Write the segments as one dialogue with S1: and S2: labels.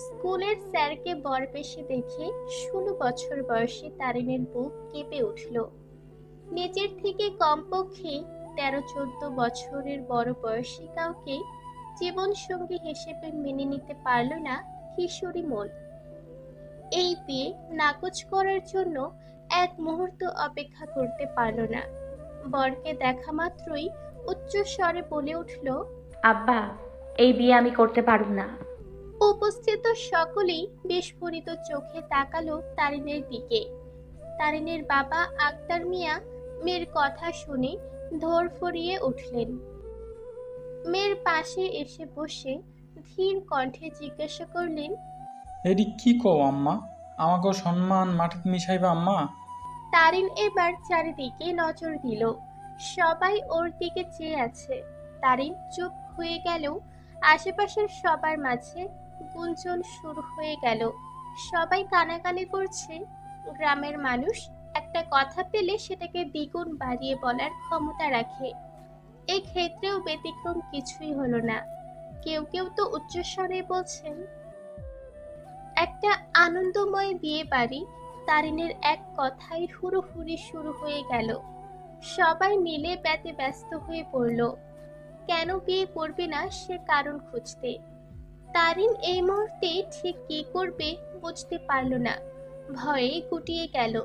S1: স্কুলের স্যারকে বরবেশে দেখে ১৬ বছর বয়সী তারিনের বুক কেঁপে উঠল। নিজের থেকে কমপক্ষে ১৩-১৪ বছরের বড় বয়সী কাউকে জীবনসঙ্গী হিসেবে মেনে নিতে পারল না কিশোরী মন। এই বিয়ে নাকচ করার জন্য এক মুহূর্ত অপেক্ষা করতে পারল না। বরকে দেখা মাত্রই উচ্চস্বরে বলে উঠল,
S2: আব্বা, এই বিয়ে আমি করতে পারব না।
S1: উপস্থিত সকলেই বিস্ফোরিত চোখে তাকালো তারিনের দিকে। তারিনের বাবা আক্তার মিয়া মেয়ের কথা শুনে ধড়ফড়িয়ে উঠলেন। মেয়ের পাশে এসে বসে ধীর কণ্ঠে জিজ্ঞাসা করলেন,
S3: এডি কি কও আম্মা? আমাকেও সম্মান মাটিতে মিশাইবা আম্মা?
S1: তারিন এবার চারিদিকে নজর দিল। সবাই ওর দিকে চেয়ে আছে। তারিন চুপ হয়ে গেলেও আশেপাশের সবার মাঝে গুঞ্জন শুরু হয়ে গেল। সবাই কানাকানি করছে। গ্রামের মানুষ একটা কথা পেলে সেটাকে দ্বিগুণ বাড়িয়ে বলার ক্ষমতা রাখে। এই ক্ষেত্রেও ব্যতিক্রম কিছুই হলো না। কেউ কেউ তো উচ্চস্বরে বলছেন, একটা আনন্দময় বিয়ে বাড়ি। তারিনের এক কথায় হুড়োহুড়ি শুরু হয়ে গেল। সবাই মিলে ব্যতে ব্যস্ত হয়ে পড়ল কেন বিয়ে করবে না সে কারণ খুঁজতে। তারিন এই মুহূর্তে ঠিক কি করবে বুঝতে পারল না। ভয়ে গুটিয়ে গেল।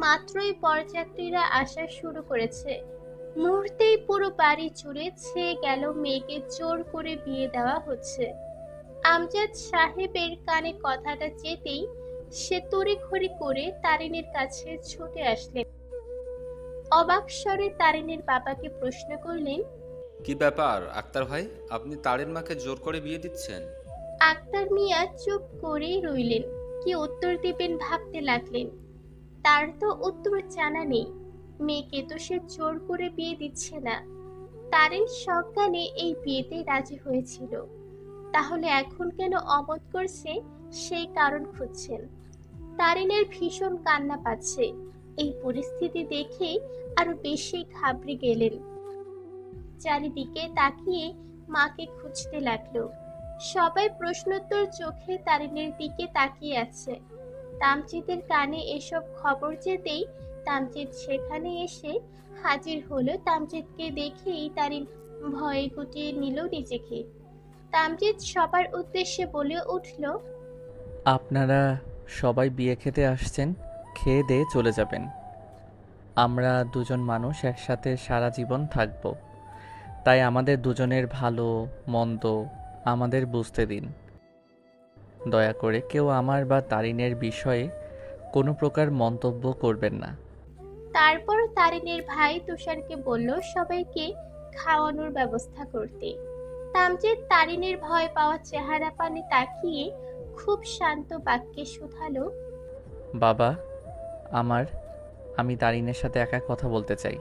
S1: মাত্রই বরযাত্রীরা আসা শুরু করেছে। মুহূর্তেই পুরো বাড়ি জুড়ে ছেয়ে গেল মেয়েকে জোর করে বিয়ে দেওয়া হচ্ছে। আমজাদ সাহেবের কানে কথাটা যেতেই সে তড়িঘড়ি করে তারিনের কাছে ছুটে আসলেন। অবাক স্বরে তারিনের বাবাকে প্রশ্ন করলেন,
S4: কি ব্যাপার আক্তার ভাই, আপনি তারের মাকে জোর করে বিয়ে দিচ্ছেন?
S1: আক্তার মিয়া চুপ করেই রইলেন। কি উত্তর দিবেন ভাবতে লাগলেন। তার তো উত্তর জানা নেই। মেয়েকে তো সে জোর করে বিয়ে দিচ্ছে না। তারিন সজ্ঞানে এই বিয়েতে রাজি হয়েছিল। তাহলে এখন কেন অমত করছে সেই কারণ খুঁজছেন। তারিনের ভীষণ কান্না পাচ্ছে। এই পরিস্থিতি দেখে আরো বেশি ঘাবড়ে গেলেন। চারিদিকে তাকিয়ে মাকে খুঁজতে লাগলো। সবাই প্রশ্নোত্তর চোখে তারিনের দিকে তাকিয়ে আছে। তামজিদের কানে এসব খবর যেতেই তামজিদ সেখানে এসে হাজির হলো। তামজিদকে দেখেই তারিন ভয়ে গুটিয়ে নিল নিজেকে। তামজিদ সবার উদ্দেশ্যে বলে উঠল,
S5: আপনারা সবাই বিয়ে খেতে আসছেন, খেয়ে দিয়ে চলে যাবেন। আমরা দুজন মানুষ একসাথে সারা জীবন থাকব, তাই আমাদের দুজনের ভালো মন্দ আমাদের বুঝতে দিন। দয়া করে কেউ আমার বা তারিনের বিষয়ে কোনো প্রকার মন্তব্য করবেন না।
S1: তারপর তারিনের ভাই তুষারকে বলল সবাইকে খাওয়ানোর ব্যবস্থা করতে। তামজিদ তারিনের ভয় পাওয়া চেহারা পানে তাকিয়ে খুব শান্ত বাক্যে শুধালো,
S5: বাবা, আমি তারিনের সাথে একা কথা বলতে চাই।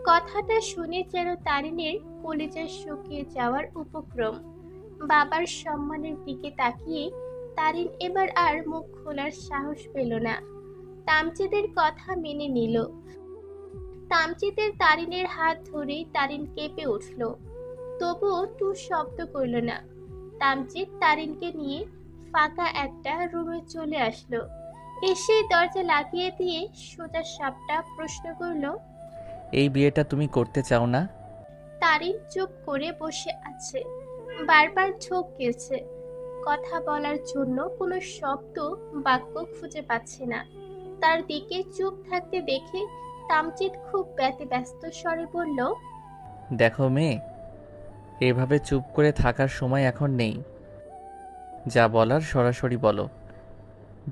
S1: কথাটা শুনে যেন তারিনের কলিজা শুকিয়ে যাওয়ার উপক্রম। বাবার সম্মানের দিকে তাকিয়ে তারিন এবার আর মুখ খোলার সাহস পেল না। তামজিদের কথা মেনে নিল। তামজিদের তারিনের হাত ধরেই তারিন কেঁপে উঠল। তবুও টু শব্দ করল না। তামজিদ তারিনকে নিয়ে ফাঁকা একটা রুমে চলে আসলো। এসে দরজা লাগিয়ে দিয়ে সোজা সাপটা প্রশ্ন করল,
S5: এই বিয়েটা তুমি করতে চাও না?
S1: তারিন চুপ করে বসে আছে। বারবার ঢোক গেছে। কথা বলার জন্য কোনো শব্দ বাক্য খুঁজে পাচ্ছে না। তার দিকে চুপ থাকতে দেখে তামজিদ খুব ব্যস্ত স্বরে বলল,
S5: দেখো মেয়ে, এভাবে চুপ করে থাকার সময় এখন নেই। যা বলার সরাসরি বলো।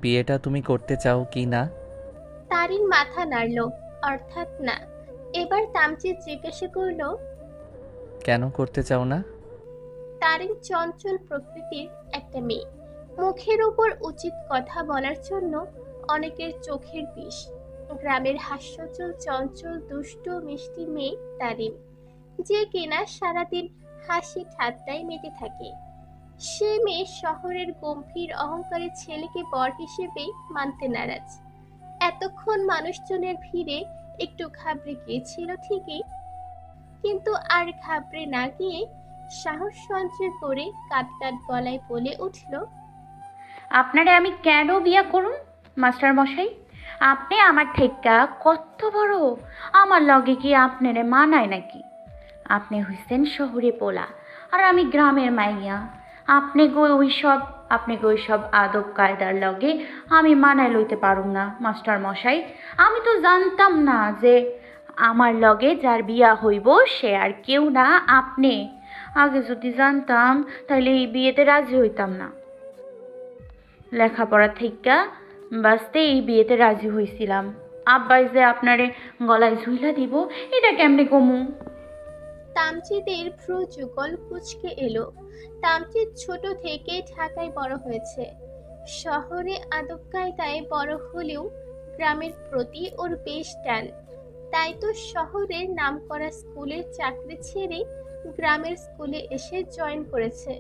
S5: বিয়েটা তুমি করতে চাও কি না?
S1: তারিন মাথা নাড়ল, অর্থাৎ না। এবার তামজিদ জিজ্ঞাসা করল,
S5: কেন করতে চাও না?
S1: তারিন চঞ্চল প্রকৃতির একটা মেয়ে। মুখের উপর উচিত কথা বলার জন্য অনেকের চোখের বিষ। গ্রামের হাস্যচল চঞ্চল দুষ্ট মিষ্টি মেয়ে তারিন, যে কিনা সারাদিন হাসি ঠাট্টায় মেতে থাকে। সে মেয়ে শহরের গম্ভীর অহংকারী ছেলেকে বর হিসেবে মানতে নারাজ। এতক্ষণ মানুষজনের ভিড়ে একটু ঘাবড়ে গিয়েছিল ঠিকই, কিন্তু আর ঘাবড়ে না গিয়ে সাহস সঞ্চয় করে কাট কাট গলায় বলে উঠল,
S2: আপনারে আমি কেন বিয়া করুম মাস্টার মশাই? আপনি আমার থেক্কা কত বড়, আমার লগে কি আপনারে মানায় নাকি? আপনি হইছেন শহরে পোলা আর আমি গ্রামের মাইয়া। আপনি গো ওইসব আদব কায়দার লগে আমি মানায় লইতে পারুম না মাস্টার মশাই। আমি তো জানতাম না যে আমার লগে যার বিয়া হইব সে আর কেউ না আপনি। আগে যদি জানতাম তাহলে এই বিয়েতে রাজি হইতাম না। লেখাপড়া থেইক্কা বাঁচতে এই বিয়েতে রাজি হইছিলাম। আব্বাই যে আপনারে গলায় ঝুইলা দিব এটা কেমনে কমু?
S1: তামচিদের ভ্রু যুগল কুঁচকে এলো। তামচিদ ছোট থেকে ঢাকায় বড় হয়েছে। শহরে আদব কায়দায় বড় হলেও গ্রামের প্রতি ওর বেশ টান। তাই তো শহরের নামকরা স্কুলের চাকরি ছেড়ে গ্রামের স্কুলে এসে জয়েন করেছে।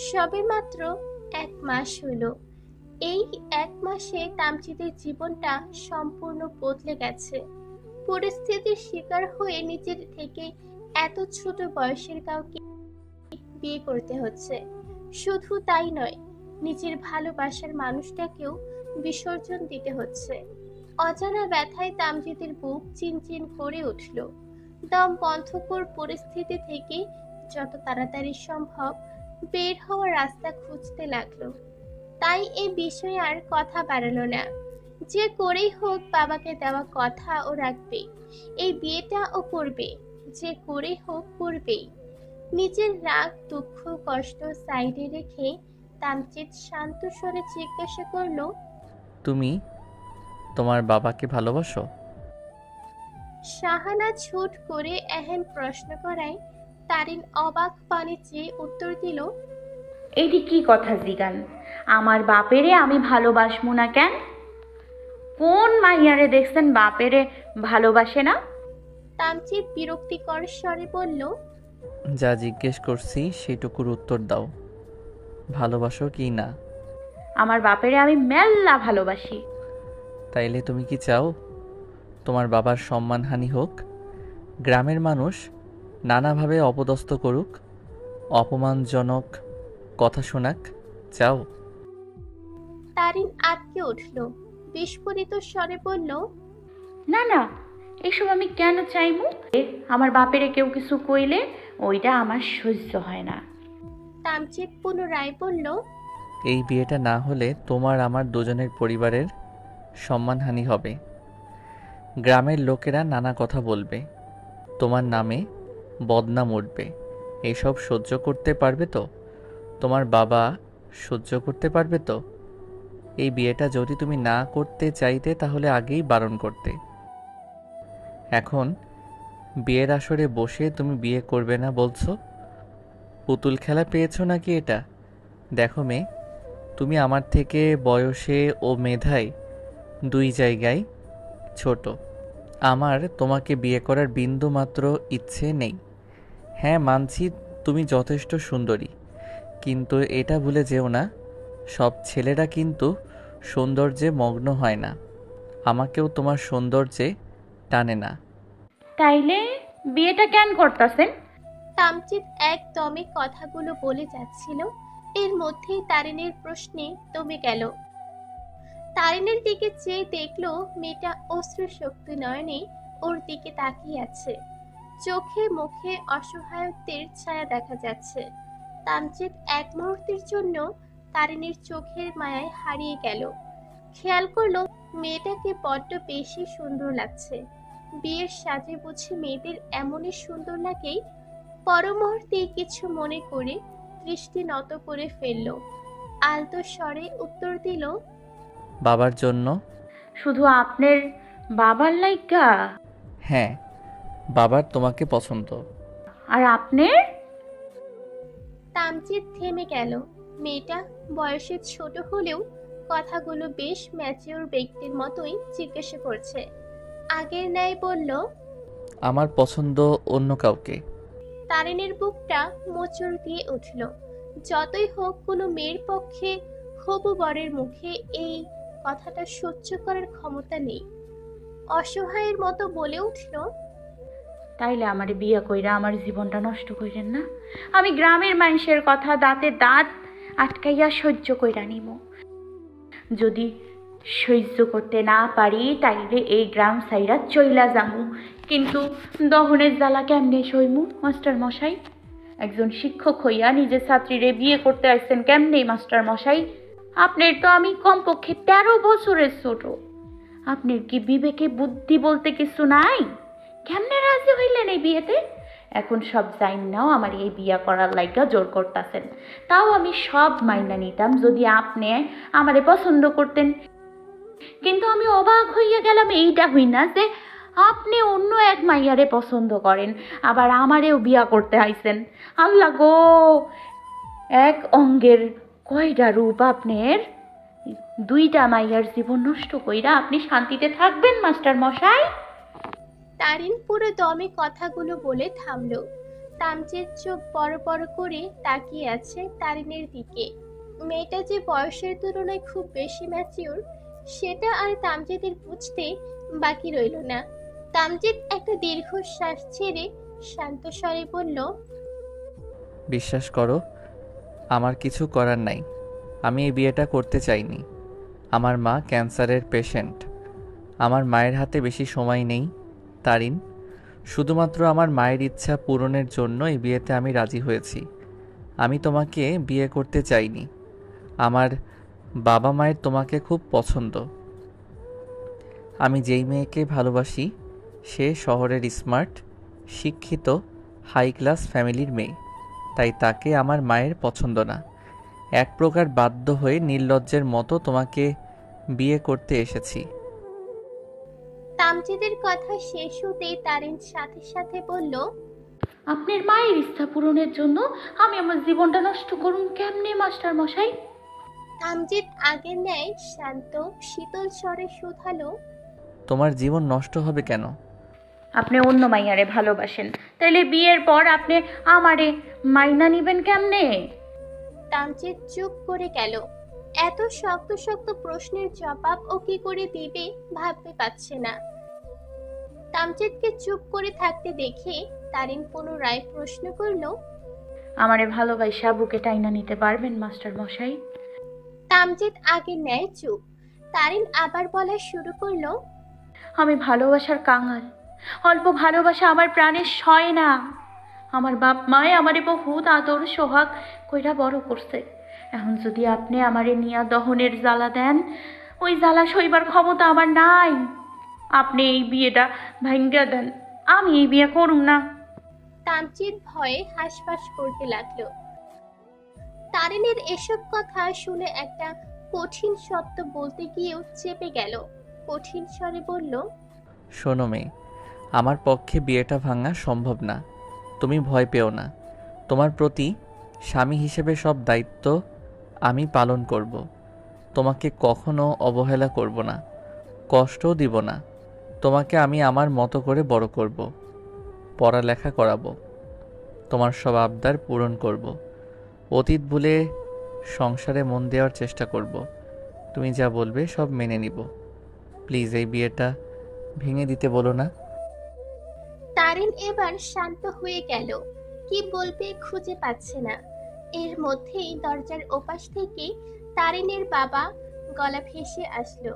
S1: সবে মাত্র 1 মাস হলো। এই 1 মাসে তামচিদের জীবনটা সম্পূর্ণ বদলে গেছে। পরিস্থিতির শিকার হয়ে নিজের থেকে এত ছোট বয়সের কাউকে বিয়ে করতে হচ্ছে। শুধু তাই নয়, নিজের ভালোবাসার মানুষটাকেও বিসর্জন দিতে হচ্ছে। অজানা ব্যথায় তামজিদের বুক চিনচিন করে উঠল। দম বন্ধকর পরিস্থিতি থেকে যত তাড়াতাড়ি সম্ভব বের হওয়ার রাস্তা খুঁজতে লাগলো। তাই এই বিষয়ে আর কথা বাড়ালো না। যে করেই হোক বাবাকে দেওয়া কথা ও রাখবে, এই বিয়েটা ও করবে, যে করেই হোক করবেই। নিজের রাগ দুঃখ কষ্ট সাইডে রেখে তামচিদ শান্ত স্বরে জিজ্ঞাসা করলো,
S5: তুমি তোমার বাবাকে ভালোবাসো?
S1: শাহানা ছুট করে এহেন প্রশ্ন করায় তারিন অবাক পানে চেয়ে উত্তর দিল,
S2: এইটি কি কথা জিগান? আমার বাপেরে আমি ভালোবাসমু না কেন? কোন মাইয়ারে দেখছেন বাপেরে ভালোবাসে না?
S1: তামচিদ বিরক্তিকর স্বরে বলল,
S5: যা জিজ্ঞেস করছি সেটুকুর উত্তর দাও, ভালোবাসো কি না?
S2: আমার বাপেরে আমি মেল্লা ভালোবাসি।
S5: তাইলে তুমি কি চাও তোমার বাবার সম্মানহানি হোক, গ্রামের মানুষ নানাভাবে অপদস্থ করুক, অপমানজনক কথা শোনাক? চাও?
S1: তারিন আটকে উঠল, বিস্ফোরিত স্বরে বলল,
S2: না না, এসব আমি কেন চাইবো? আমার বাপেরে কেউ কিছু কইলে ওইটা আমার সহ্য হয় না।
S1: তামচিদ পুনরায় বলল,
S5: এই বিয়েটা না হলে তোমার আমার দুজনের পরিবারের সম্মানহানি হবে। গ্রামের লোকেরা নানা কথা বলবে, তোমার নামে বদনাম উঠবে। এসব সহ্য করতে পারবে তো? তোমার বাবা সহ্য করতে পারবে তো? এই বিয়েটা যদি তুমি না করতে চাইতে তাহলে আগেই বারণ করতে। এখন বিয়ের আসরে বসে তুমি বিয়ে করবে না বলছো? পুতুল খেলা পেয়েছো নাকি এটা? দেখো মেয়ে, তুমি আমার থেকে বয়সে ও মেধায় 2 জায়গায় ছোট। আমার তোমাকে বিয়ে করার বিন্দু মাত্র ইচ্ছে নেই। হ্যাঁ মানছি তুমি যথেষ্ট সুন্দরী, কিন্তু এটা ভুলে যেও না সব ছেলেরা কিন্তু সৌন্দর্যে মগ্ন হয় না। আমাকেও তোমার সৌন্দর্যে টানে না।
S2: তাইলে বিয়েটা কেন করতাছেন?
S1: তামচিদ একদমে কথাগুলো বলে যাচ্ছিল, এর মধ্যেই তারিনের প্রশ্নে দমে গেল। তারিনের দিকে চেয়ে দেখলো মেয়েটা অশ্রুশক্তি নয়নে ওর দিকে তাকিয়ে আছে। চোখে মুখে অসহায়ত্বের ছায়া দেখা যাচ্ছে। তামচিদ এক মুহূর্তের জন্য তারিনের চোখের মায়ায় হারিয়ে গেল। খেয়াল করলো মেয়েটাকে বড্ড বেশি সুন্দর লাগছে। বিয়ের সাজে বুঝি মেয়েদের এমনই সুন্দর লাগেই। পর মুহূর্তে কিছু মনে করে দৃষ্টি নত করে ফেলল। আলতো স্বরে উত্তর দিল,
S5: বাবার জন্য।
S2: শুধু আপনার বাবার লাইগা?
S5: হ্যাঁ, বাবার তোমাকে পছন্দ।
S2: আর আপনার?
S1: তামচিদ থেমে গেল। মেয়েটা বয়সে ছোট হলেও কথাগুলো বেশ ম্যাচিওর ব্যক্তির মতোই জিজ্ঞাসা করছে। আগের ন্যায় বলল,
S5: আমার পছন্দ অন্য কাউকে।
S1: তারিনের বুকটা মোচড় দিয়ে উঠল। যতই হোক কোনো মেয়ের পক্ষে হবু বরের মুখে এই কথাটা সহ্য করার ক্ষমতা নেই। অসহায়ের মতো বলে উঠল,
S2: তাইলে আমার বিয়া কইরা আমার জীবনটা নষ্ট কইরেন না। আমি গ্রামের মানুষের কথা দাঁতে দাঁত আটকাইয়া সহ্য কইরা নিব। যদি সহ্য করতে না পারি তাইলে এই গ্রাম সাইরা চইলা যামু, কিন্তু দহনের জ্বালা কেমনে সইমু মাস্টার মশাই? একজন শিক্ষক হইয়া নিজের ছাত্রীরে বিয়ে করতে আসছেন কেমনে মাস্টার মশাই? আপনার তো আমি কমপক্ষে 13 বছরের ছোট। আপনার কি বিবেকে বুদ্ধি বলতে কিছু নাই? কেমনে রাজি হইলেন এই বিয়েতে? এখন সব জাইন নাও আমার এই বিয়া করার লাইগা জোর করতেছেন। তাও আমি সব মাইনা নিতাম যদি আপনি আমারে পছন্দ করতেন, কিন্তু আমি অবাক হইয়া গেলাম এইটা হই না যে আপনি অন্য এক মাইয়ারে পছন্দ করেন, আবার আমারেও বিয়া করতে আইছেন। আল্লাহ গো, এক অঙ্গের কয়টা রূপ আপনার! 2টা মাইয়ার জীবন নষ্ট কইরা আপনি শান্তিতে থাকবেন মাস্টার মশাই?
S1: তারিন পুরো দমে কথাগুলো বলে থামলো। তামজিৎ চোখ বড় বড় করে তাকিয়ে আছে তারিনের দিকে। মেয়েটা যে বয়সের তুলনায় খুব বেশি ম্যাচিওর সেটা আর তামজিদের বুঝতে বাকি রইল না। তামজিৎ একটা দীর্ঘশ্বাস ছেড়ে শান্ত স্বরে বলল,
S5: বিশ্বাস করো, আমার কিছু করার নাই। আমি এই বিয়েটা করতে চাইনি। আমার মা ক্যান্সারের পেশেন্ট। আমার মায়ের হাতে বেশি সময় নেই তারিন। শুধুমাত্র আমার মায়ের ইচ্ছা পূরণের জন্য এই বিয়েতে আমি রাজি হয়েছি। আমি তোমাকে বিয়ে করতে চাইনি। আমার বাবা মায়ের তোমাকে খুব পছন্দ। আমি যেই মেয়েকে ভালোবাসি সে শহরের স্মার্ট, শিক্ষিত, হাই ক্লাস ফ্যামিলির মেয়ে, তাই তাকে আমার মায়ের পছন্দ না। এক প্রকার বাধ্য হয়ে নির্লজ্জের মতো তোমাকে বিয়ে করতে এসেছি।
S1: তামজিদের কথা শেষ হতেই তারিন সাথে সাথে বলল,
S2: আপনার মায়ের ইচ্ছা পূরণের জন্য আমি আমার জীবনটা নষ্ট করুন কেমনে মাস্টার মশাই?
S1: তামজিদ আগের ন্যায় শান্ত শীতল স্বরে শুধালো,
S5: তোমার জীবন নষ্ট হবে কেন?
S2: আপনি অন্য মাইয়ারে ভালোবাসেন, তাইলে বিয়ের পর আপনি আমারে মাইনা নিবেন কেমনে?
S1: তামজিদ চুপ করে গেল। এত শক্ত শক্ত প্রশ্নের জবাব ও কি করে দিবে ভাবতে পারছে না। তামজিদকে চুপ করে থাকতে দেখে তারিন পুনরায় প্রশ্ন করল,
S2: আমারে ভালোবাসা বুকে টাইনা নিতে পারবেন মাস্টার মশাই?
S1: তামজিদ আগের ন্যায় চুপ। তারিন আবার বলা শুরু করলো,
S2: আমি ভালোবাসার কাঙাল। অল্প ভালোবাসা আমার প্রাণে সয় না। আমার বাপ মায়ে আমারে বহুত আদর সোহাগ কইরা বড় করছে। এখন যদি আপনি আমারে নিয়া দহনের জ্বালা দেন, ওই জ্বালা সইবার ক্ষমতা আমার নাই। আপনি এই বিয়েটা ভাঙ্গা দেন, আমি এই বিয়ে করুম না।
S1: তামজিদ ভয়ে হাঁসফাঁস করতে লাগলো। তারিনের এসব কথা শুনে একটা কঠিন শব্দ বলতে গিয়েও চেপে গেল। কঠিন স্বরে বলল,
S5: শোনো মেয়ে, আমার পক্ষে বিয়েটা ভাঙা সম্ভব না। তুমি ভয় পেও না। তোমার প্রতি স্বামী হিসেবে সব দায়িত্ব আমি পালন করব। তোমাকে কখনো অবহেলা করব না, কষ্টও দিব না। তোমাকে আমি আমার মতো করে বড় করব, পড়ালেখা করাবো, তোমার সব আবদার পূরণ করব। অতীত ভুলে সংসারে মন দেওয়ার চেষ্টা করব। তুমি যা বলবে সব মেনে নিব। প্লিজ এই বিয়েটা ভেঙে দিতে বলো না।
S1: তারিন এবার শান্ত হয়ে গেল। কি বলবে খুঁজে পাচ্ছে না। এর মধ্যেই দরজার ওপাশ থেকে তারিনের বাবা গলা ভেসে আসলো।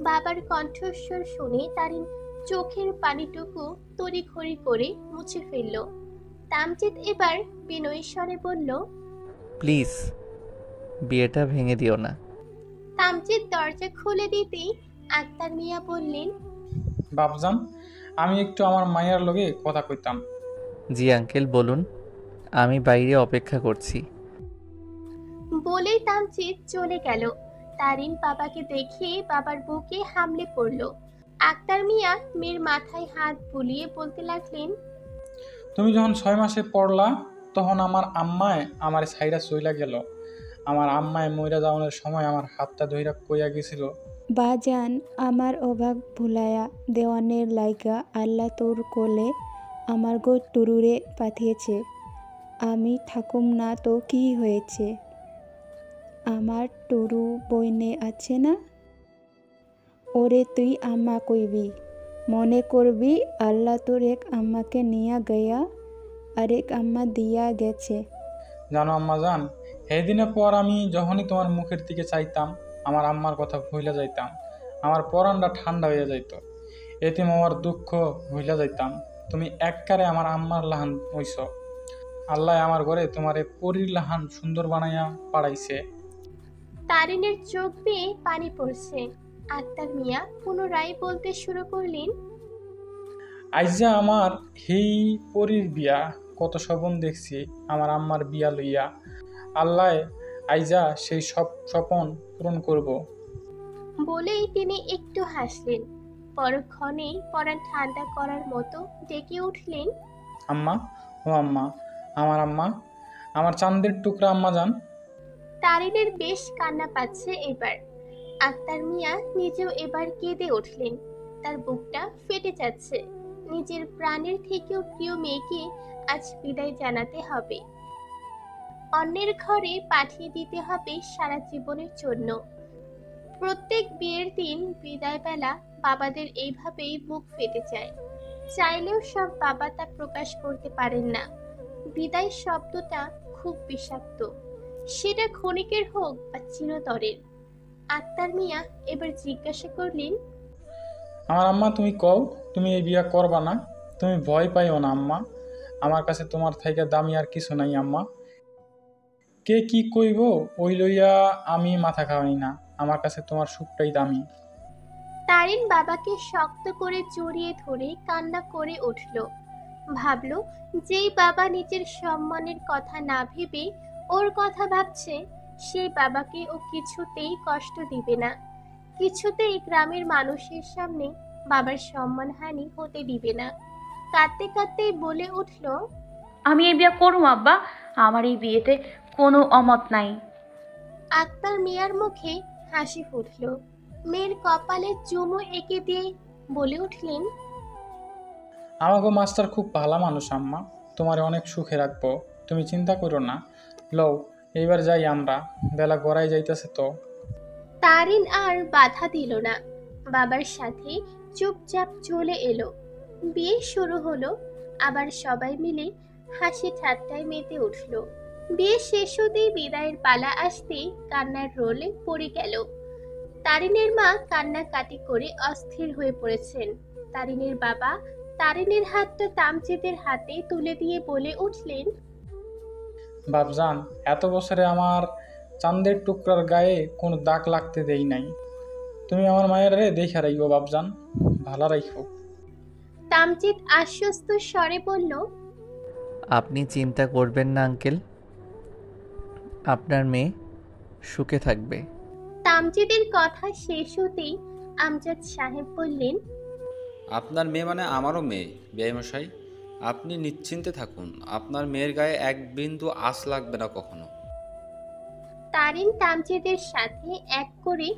S1: বাবার কণ্ঠস্বর শুনে তারিন চোখের পানিটুকু তড়িঘড়ি করে মুছে ফেলল। তামজিদ এবার বিনয়ী স্বরে বলল,
S5: প্লিজ বিয়েটা ভেঙে দিও না।
S1: তামজিদ দরজা খুলে দিতেই আক্তার মিয়া বললেন,
S3: বাপজান, আমি একটু আমার মায়ের লগে কথা কইতাম।
S5: জি আঙ্কেল বলুন, আমি বাইরে অপেক্ষা করছি।
S1: বলেই তামজিদ চলে গেল। তারিন বাবাকে দেখে বাবার বুকে হামলে পড়ল। আক্তার মিয়া মেয়ের মাথায় হাত বুলিয়ে বলতে লাগলেন,
S3: তুমি যখন 6 মাসে পড়লা তখন আমার আম্মায় আমার সাইডা চইলা গেল। আমার আম্মায় মইরা যাওয়ার সময় আমার হাতটা ধইরা কইয়া গেছিল,
S6: বাজান আমার অভাগ ভুলায়া দেওয়ানের লাইগা আল্লাহ তোর কোলে আমার গো টুরুরে পাঠিয়েছে। আমি থাকুম না তো কি হয়েছে? আমার টুরু বইনে আছে না? ওরে তুই আম্মা কইবি, মনে করবি আল্লাহ তোর এক আম্মাকে নিয়া গয়া আরেক আম্মা দিয়া গেছে।
S3: জানো আম্মা জান, সেই দিনের পর আমি যখনই তোমার মুখের দিকে চাইতাম আমার আম্মার কথা ভুলে যাইতাম, আমার পরানটা ঠান্ডা হইয়া যাইত। এতিম হওয়ার দুঃখ ভুলে যাইতাম। তুমি এককারে আমার আম্মার লাহান হইছ। আল্লাহ আমার ঘরে তোমারে পরীর লাহান সুন্দর বানাইয়া পাড়াইছে।
S1: তারিনের চোখ বেয়ে পানি পড়ছে। আক্তার মিয়া পুনরায় বলতে শুরু করলেন,
S3: আইজা আমার হেই পরীর বিয়া, কত স্বপন দেখছি আমার আম্মার বিয়া লইয়া। আল্লাহ আইজা সেই সব স্বপন পূরণ করব।
S1: বলেই তিনি একটু হাসলেন। পরক্ষণেই পরাণ ঠান্ডা করার মতো ডেকে উঠলেন,
S3: আম্মা, ও আম্মা, আমার আম্মা, আমার চাঁদের টুকরা আম্মা যান।
S1: তারিনের বেশ কান্না পাচ্ছে এবার। আক্তার মিয়া নিজেও এবার কেঁদে উঠলেন। তার বুকটা ফেটে যাচ্ছে। নিজের প্রাণের থেকেও প্রিয় মেয়েকে আজ বিদায় জানাতে হবে, অন্যের ঘরে পাঠিয়ে দিতে হবে সারা জীবনের জন্য। প্রত্যেক বিয়ের দিন বিদায় বেলা বাবাদের এইভাবেই বুক ফেটে যায়। চাইলেও সব বাবা তা প্রকাশ করতে পারেন না। বিদায় শব্দটা খুব বিষাক্ত, সেটা ক্ষণিকের হোক বা চিরতরের। আক্তার মিয়া এবার জিজ্ঞাসা করলেন,
S3: আমার আম্মা, তুমি কও তুমি এই বিয়া করবা না? তুমি ভয় পাইও না আম্মা, আমার কাছে তোমার থেকে দামি আর কিছু নাই আম্মা। কে কি কইব ওই লইয়া আমি মাথা খাওয়াই না, আমার কাছে তোমার সুখটাই দামি।
S1: তারিন বাবাকে শক্ত করে জড়িয়ে ধরে কান্না করে উঠল। ভাবল, যেই বাবা নিজের সম্মানের কথা না ভেবে ওর কথা ভাবছে, সেই বাবাকে ও কিছুতেই কষ্ট দিবে না, কিছুতেই গ্রামের মানুষের সামনে বাবার সম্মানহানি হতে দিবে না। কাঁদতে কাঁদতেই বলে উঠল,
S2: আমি এই বিয়ে করুম আব্বা, আমার এই বিয়েতে কোনো অমত নাই।
S1: আক্তার মিয়ার মুখে হাসি ফুটল। মেয়ের কপালে চুমু এঁকে দিয়ে বলে উঠলেন,
S3: আমাগো মাস্টার খুব ভালো মানুষ আম্মা, তোমারে অনেক সুখে রাখবো, তুমি চিন্তা করো না। লও এইবার যাই আমরা, বেলা গড়াই যাইতেছে তো।
S1: তারিন আর বাধা দিল না, বাবার সাথে চুপচাপ চলে এলো। বিয়ে শুরু হলো। আবার সবাই মিলে হাসি ঠাট্টায় মেতে উঠল। বিয়ে শেষ হতেই বিদায়ের পালা আসতে কান্নার রোলে পড়ে গেল। তারিনের মা কান্নাকাটি করে অস্থির হয়ে পড়েছেন। তারিনের বাবা তারিনের হাতটা তামজিদের হাতে তুলে দিয়ে বলে উঠলেন,
S3: বাপজান, এত বছরে আমার চাঁদের টুকরার গায়ে কোনো দাগ লাগতে দেই নাই। তুমি আমার মায়ের রে দেখা রাখবো বাপজান, ভালো রাখো।
S1: তামজিদ আশ্বস্ত স্বরে বলল,
S5: আপনি চিন্তা করবেন না আঙ্কেল, আপনার মেয়ে সুখে থাকবে।
S1: তামজিদের কথা শেষ হতেই আমজাদ সাহেব বললেন,
S4: আপনার মেয়ে মানে আমারও মেয়ে বেয়াইমশাই, আপনি নিশ্চিন্তে থাকুন, আপনার মেয়ের গায়ে এক বিন্দু আঁচ লাগবে না কখনো।
S1: তারিন তামজিদের সাথে এক করে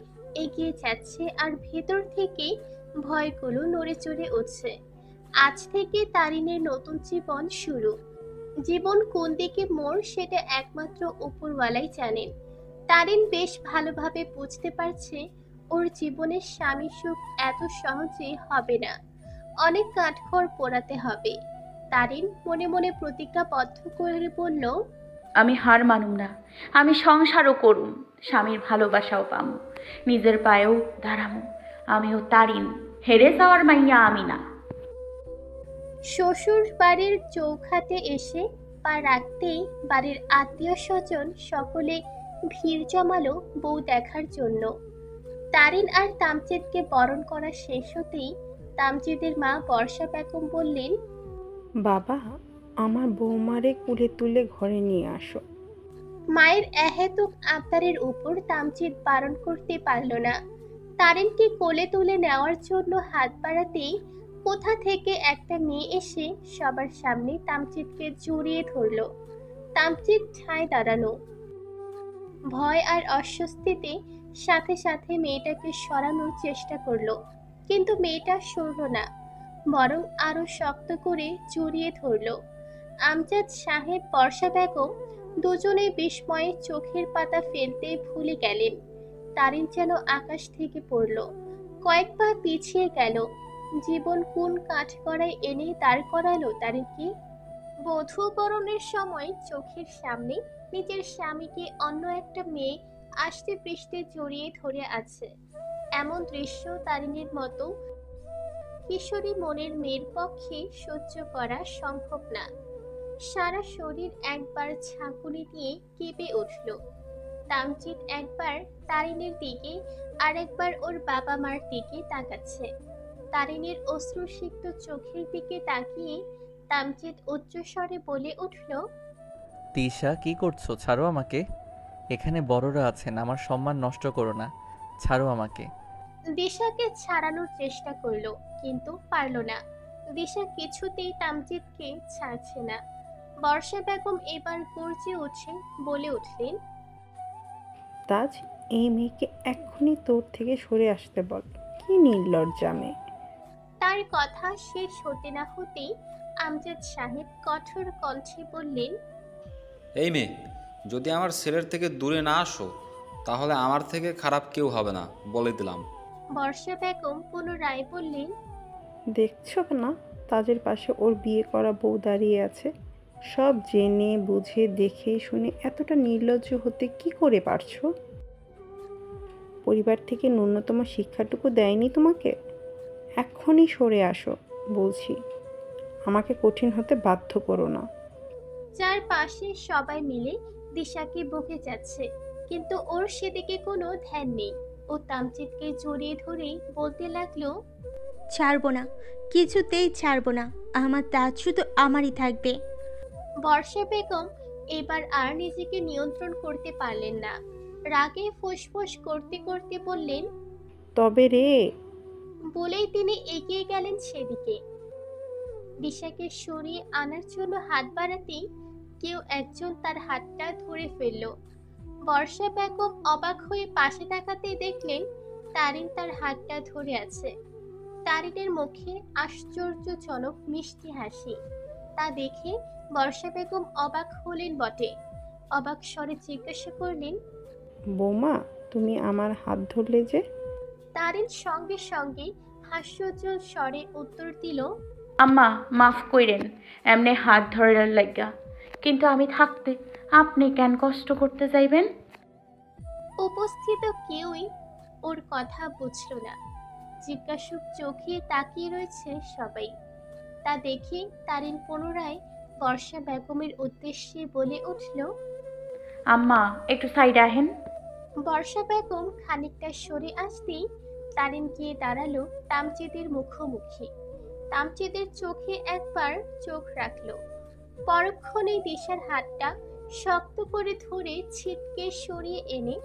S1: এগিয়ে যাচ্ছে আর ভেতর থেকে ভয়গুলো নড়ে চড়ে উঠছে। আজ থেকে তারিনের নতুন জীবন শুরু। জীবন কোন দিকে মোড় সেটা একমাত্র উপরওয়ালাই জানেন। তারিন বেশ ভালোভাবে বুঝতে পারছে ওর জীবনের স্বামী সুখ এত সহজে হবে না, অনেক কাঠখড় পোড়াতে হবে। তারিন মনে মনে প্রতিজ্ঞাবদ্ধ করে বলল,
S2: আমি হার মানুম না, আমি সংসারও করুম, স্বামীর ভালোবাসাও পামু, নিজের পায়েও দাঁড়ামু। আমিও তারিন, হেরে যাওয়ার মাইয়া আমি না।
S1: শ্বশুর বাড়ির চৌখাতে এসে পা রাখতেই বাড়ির আত্মীয় স্বজন সকলে ভিড় জমালো বউ দেখার জন্য। তারিন আর তামজিদকে বরণ করা শেষ হতেই তামজিদের মা বর্ষা বেগম বললেন,
S7: বাবা, আমার বৌমারে কুলে তুলে ঘরে নিয়ে আসো।
S1: মায়ের এহেতুক আবদারের উপর তামজিদ বারণ করতে পারল না। তারিনকে কোলে তুলে নেওয়ার জন্য হাত বাড়াতেই কোথা থেকে একটা মেয়ে এসে সবার সামনে তামজিদকে জড়িয়ে ধরল। তামজিদ ঠায় দাঁড়ানো। ভয় আর অস্বস্তিতে সাথে সাথে মেয়েটাকে সরানোর চেষ্টা করলো, কিন্তু মেয়েটা সরল না, বরং আরো শক্ত করে জড়িয়ে ধরল। আমজাদ সাহেব, বর্ষা বেগম দুজনে বিস্ময়ে চোখের পাতা ফেলতে ভুলে গেলেন। তারিন যেন আকাশ থেকে পড়ল, কয়েক পা পিছিয়ে গেল। জীবন কোন কাঠগড়ায় এনে দাঁড় করালো তারিনকে। বধূ বরণের সময় চোখের সামনে নিজের স্বামীকে অন্য একটা মেয়ে আষ্টে পৃষ্ঠে জড়িয়ে ধরে আছে। এমন দৃশ্য তারিণীর মতো কিশোরী মনের মেয়ের পক্ষে সহ্য করা সম্ভব না। সারা শরীর একবার ঝাঁকুনি দিয়ে কেঁপে উঠল। তামজিৎ একবার তারিণীর দিকে আর একবার ওর বাবা মার দিকে তাকাচ্ছে। তারিণীর অশ্রুসিক্ত চোখের দিকে তাকিয়ে তামজিৎ উচ্চস্বরে বলে উঠল,
S5: তিশা কি করছো? ছাড়ো আমাকে। এখানে বড়রা আছেন, আমার সম্মান নষ্ট করো না। ছাড়ো আমাকে।
S1: দিশাকে ছাড়ানোর চেষ্টা করলো, কিন্তু পারল না। দিশা কিছুতেই তামজিৎকে ছাড়ছে না। বর্ষা বেগম এবার গর্জে উঠে বলে উঠলেন,
S7: তাজ, এই মেয়েকে এক্ষুনি তোর থেকে সরে আসতে বল। কি নির্লজ্জা মেয়ে।
S1: তার কথা শেষ হতে না হতেই আমজাদ সাহেব কঠোর কণ্ঠে বললেন,
S4: এই মেয়ে, যদি আমার ছেলের থেকে দূরে না আসো তাহলে আমার থেকে খারাপ কেউ হবে না, বলে দিলাম।
S1: বর্ষা বেগম পুনরায় বললেন,
S7: দেখছো না তাজের পাশে ওর বিয়ে করা বউ দাঁড়িয়ে আছে। সব জেনে বুঝে দেখে শুনে এতটা নির্লজ্জ হতে কি করে পারছো? পরিবার থেকে ন্যূনতম শিক্ষাটুকু দেয়নি তোমাকে? এক্ষুনি সরে আসো বলছি। আমাকে কঠিন হতে বাধ্য করো না।
S1: যার পাশে সবাই মিলে দিশাকে বকে যাচ্ছে, কিন্তু ওর সেদিকে কোনো ধ্যান নেই। ও তামজিৎকে জড়িয়ে ধরেই বলতে লাগলো,
S8: ছাড়বো না, কিছুতেই ছাড়বো না। আমার তাজ শুধু আমারই থাকবে।
S1: বর্ষা বেগম এবার আর নিজেকে নিয়ন্ত্রণ করতে পারলেন না। রাগে ফুসফুস করতে করতে বললেন,
S7: তবে রে।
S1: বলেই তিনি এগিয়ে গেলেন সেদিকে। দিশাকে সরিয়ে আনার জন্য হাত বাড়াতেই কেউ একজন তার হাতটা ধরে ফেলল। বর্ষা বেগম অবাক হয়ে পাশে তাকাতেই দেখলেন তারিন তার হাতটা ধরে আছে। তারিনের মুখে আশ্চর্যজনক মিষ্টি হাসি। তা দেখে বর্ষা বেগম অবাক হলেন বটে। অবাক স্বরে জিজ্ঞাসা করলেন,
S7: বৌমা, তুমি আমার হাত ধরলে যে?
S1: তারিন সঙ্গে সঙ্গে হাস্যোজ্জ্বল স্বরে উত্তর দিল,
S2: আম্মা মাফ কইরেন এমনি হাত ধরার লাগা, কিন্তু আমি থাকতে আপনি কেন কষ্ট করতে যাইবেন?
S1: উপস্থিত কেউই ওর কথা বুঝল না। জিজ্ঞাসুক চোখে তাকিয়ে রয়েছে সবাই। তা দেখে তারিন পুনরায় বর্ষা বেগমের উদ্দেশ্যে বলে উঠল,
S2: আম্মা একটু সাইড আহেন।
S1: বর্ষা বেগম খানিকটা সরে আসতেই তারিন গিয়ে দাঁড়ালো তামজিদের মুখোমুখি। তামজিদের চোখে একবার চোখ রাখলো। পরক্ষণেই দিশার হাতটা শক্ত করে ধরে ছিটকে সরিয়ে এনে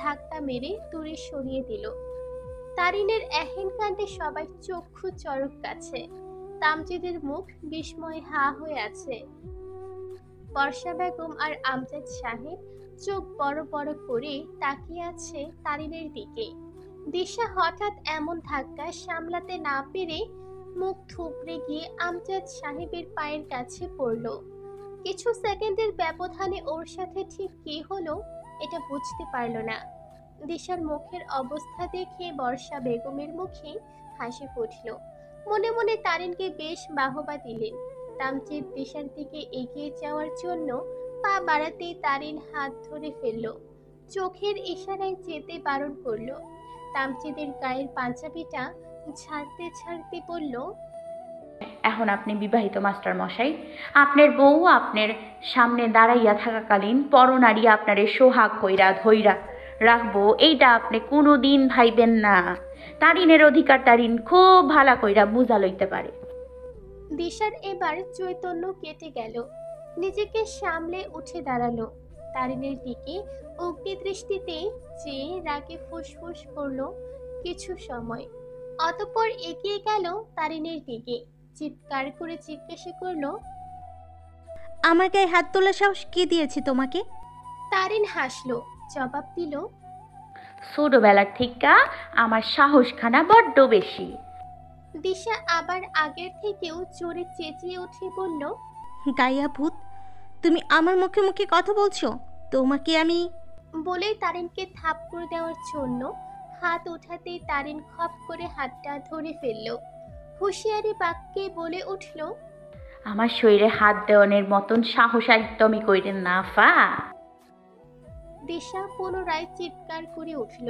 S1: ধাক্কা মেরে দূরে সরিয়ে দিল। তারিনের এহেন কাণ্ডে সবাই চক্ষু চড়ক গাছে। তামজিদের মুখ বিস্ময়ে হা হয়ে আছে। বর্ষা বেগম আর আমজাদ সাহেব চোখ বড় বড় করে তাকিয়ে আছে তারিনের দিকে। দিশা হঠাৎ এমন ধাক্কা সামলাতে না পেরে মুখ থুবড়ে গিয়ে আমজাদ সাহেবের পায়ের কাছে পড়ল। কিছু সেকেন্ডের ব্যবধানে ওর সাথে ঠিক কি হলো এটা বুঝতে পারল না। দিশার মুখের অবস্থা দেখে বর্ষা বেগমের মুখে হাসি ফুটল। মনে মনে তারিনকে বেশ বাহবা দিলেন। তামজিদ দিশার দিকে এগিয়ে যাওয়ার জন্য পা বাড়াতেই তারিন হাত ধরে ফেলল। চোখের ইশারায় যেতে বারণ করলো। তামজিদের গায়ের পাঞ্জাবিটা ছাড়তে ছাড়তে বলল,
S2: এখন আপনি বিবাহিত মাস্টার মশাই। আপনার বউ আপনার সামনে দাঁড়াইয়া থাকাকালীন পরনারী আপনারে সোহাগ কইরা ধইরা রাখবো, এইটা আপনি কোনো দিন ভাইবেন না। তারিনের অধিকার তারিন খুব ভালা কইরা বুঝা লইতে পারে।
S1: দিশার এবার চৈতন্য কেটে গেল। নিজেকে সামলে উঠে দাঁড়ালো। তারিনের দিকে অগ্নিদৃষ্টিতে চেয়ে রাগে ফুসফুস করলো কিছু সময়। অতঃপর এগিয়ে গেল তারিনের দিকে। চিৎকার করে জিজ্ঞাসা করলো,
S8: আমার গায়ে হাত তোলার সাহস কে দিয়েছে তোমাকে?
S1: তারিন হাসলো, জবাব দিল,
S2: ছোটবেলার থেকে আমার সাহসখানা বড্ড বেশি।
S1: দিশা আবার আগের থেকেও জোরে চেঁচিয়ে উঠে বলল,
S8: গাইয়া ভূত, তুমি আমার মুখে মুখে কথা বলছো? তোমাকে আমি...
S1: বলেই তারিনকে থাপ্পড় দেওয়ার জন্য হাত উঠাতেই তারিন খপ করে হাতটা ধরে ফেলল। হুঁশিয়ারি বাক্যে বলে উঠল,
S2: আমার শরীরে হাত দেওয়ানের মতন সাহস একদমই কইরেন না আফা।
S1: দিশা পুনরায় চিৎকার করে উঠল।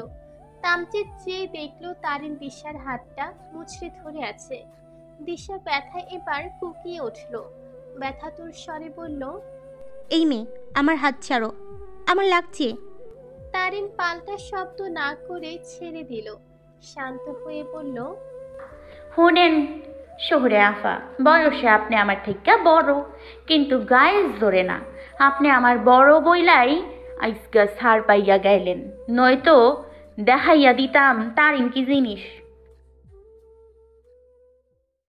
S1: তামচিৎ চেয়ে দেখলো তারিন দিশার হাতটা মুচড়ে ধরে আছে। দিশা ব্যথায় এবার কুকিয়ে উঠল। ব্যথাতুর স্বরে বলল,
S8: এই মেয়ে, আমার হাত ছাড়ো, আমার লাগছে।
S1: তারিন পাল্টা শব্দ না করে ছেড়ে দিল। শান্ত হয়ে বলল,
S2: শুনেন শহুরে আফা, বয়সে আপনি আমার থেকে বড়, কিন্তু গায়ে জোরে না। আপনি আমার বড় বইলাই আজকা ছাড় পাইয়া গাইলেন, নয়তো দেখাইয়া দিতাম তারিন কি জিনিস।